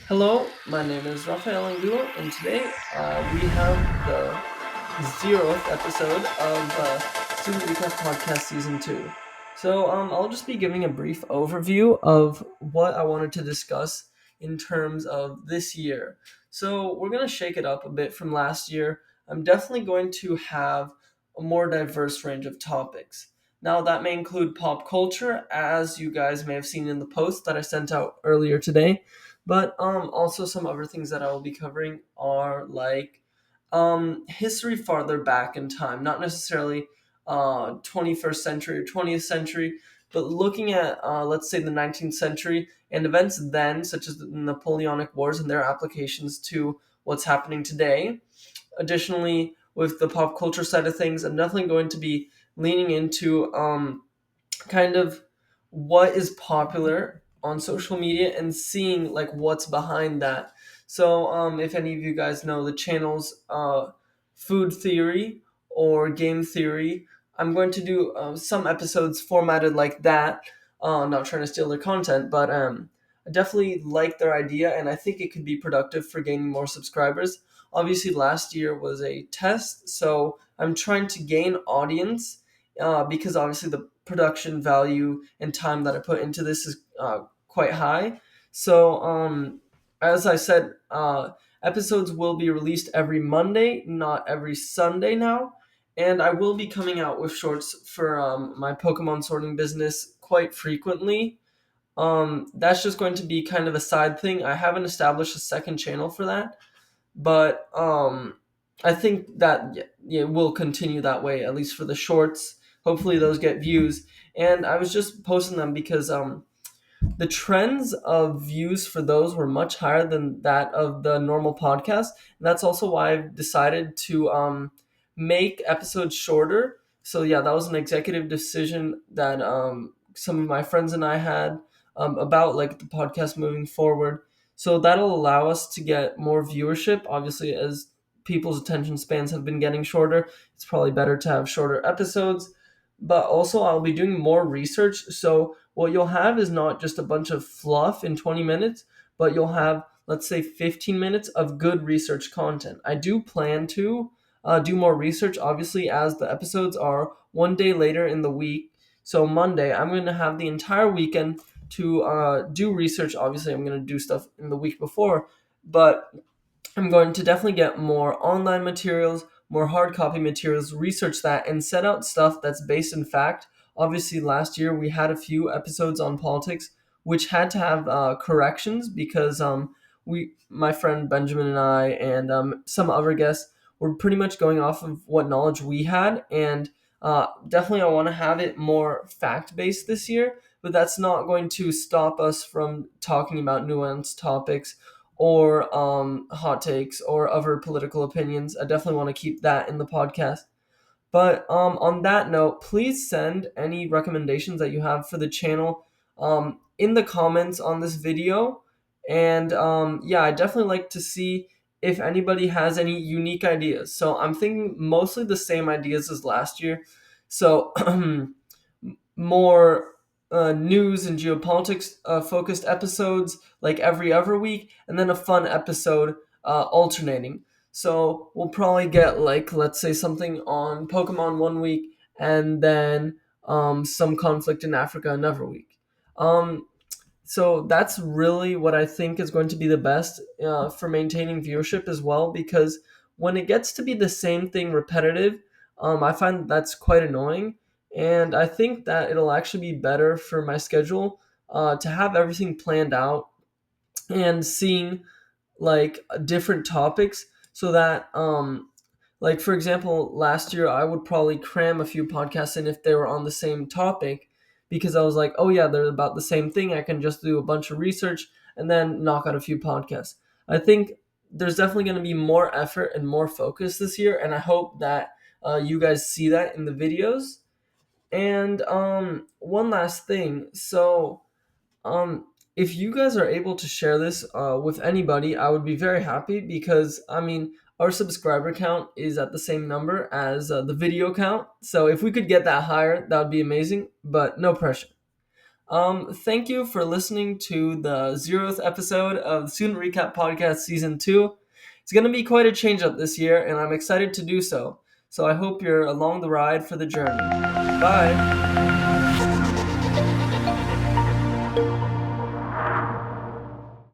Hello, my name is Rafael Angulo, and today we have the 0th episode of Student Recap Podcast Season 2. I'll just be giving a brief overview of what I wanted to discuss in terms of this year. So, we're going to shake it up a bit from last year. I'm definitely going to have a more diverse range of topics. Now, that may include pop culture, as you guys may have seen in the post that I sent out earlier today. But also some other things that I will be covering are like history farther back in time, not necessarily 21st century or 20th century, but looking at let's say the 19th century and events then, such as the Napoleonic Wars and their applications to what's happening today. Additionally, with the pop culture side of things, I'm definitely going to be leaning into kind of what is popular on social media and seeing like what's behind that. If any of you guys know the channels Food Theory or Game Theory, I'm going to do some episodes formatted like that. I'm not trying to steal their content, but I definitely like their idea and I think it could be productive for gaining more subscribers. Obviously, last year was a test, so I'm trying to gain audience because obviously the production value and time that I put into this is quite high. As I said, episodes will be released every Monday, not every Sunday now. And I will be coming out with shorts for my Pokemon sorting business quite frequently. That's just going to be kind of a side thing. I haven't established a second channel for that, but I think that yeah, will continue that way, at least for the shorts. Hopefully, those get views. And I was just posting them because the trends of views for those were much higher than that of the normal podcast. And that's also why I've decided to make episodes shorter. So yeah, that was an executive decision that some of my friends and I had about like the podcast moving forward. So that'll allow us to get more viewership. Obviously, as people's attention spans have been getting shorter, it's probably better to have shorter episodes. But also, I'll be doing more research. So what you'll have is not just a bunch of fluff in 20 minutes, but you'll have, let's say, 15 minutes of good research content. I do plan to do more research, obviously, as the episodes are one day later in the week. So Monday, I'm going to have the entire weekend to do research. Obviously, I'm going to do stuff in the week before, but I'm going to definitely get more online materials, more hard copy materials, research that, and set out stuff that's based in fact. Obviously, last year we had a few episodes on politics which had to have corrections because my friend Benjamin and I and some other guests were pretty much going off of what knowledge we had, and definitely I want to have it more fact based this year. But that's not going to stop us from talking about nuanced topics or hot takes or other political opinions. I definitely want to keep that in the podcast. But on that note, please send any recommendations that you have for the channel in the comments on this video. And yeah, I definitely like to see if anybody has any unique ideas. So I'm thinking mostly the same ideas as last year. So more news and geopolitics focused episodes like every other week, and then a fun episode alternating. So we'll probably get like, let's say, something on Pokemon one week, and then some conflict in Africa another week. Um, so that's really what I think is going to be the best for maintaining viewership as well, because when it gets to be the same thing repetitive, I find that's quite annoying. And I think that it'll actually be better for my schedule to have everything planned out and seeing like different topics so that like for example last year I would probably cram a few podcasts in if they were on the same topic because I was like, oh yeah, they're about the same thing, I can just do a bunch of research and then knock out a few podcasts. I think there's definitely going to be more effort and more focus this year, and I hope that you guys see that in the videos. And one last thing, um, if you guys are able to share this with anybody, I would be very happy because, I mean, our subscriber count is at the same number as the video count. So if we could get that higher, that would be amazing, but no pressure. Thank you for listening to the 0th episode of the Student Recap Podcast Season 2. It's going to be quite a change up this year, and I'm excited to do so. So I hope you're along the ride for the journey. Bye!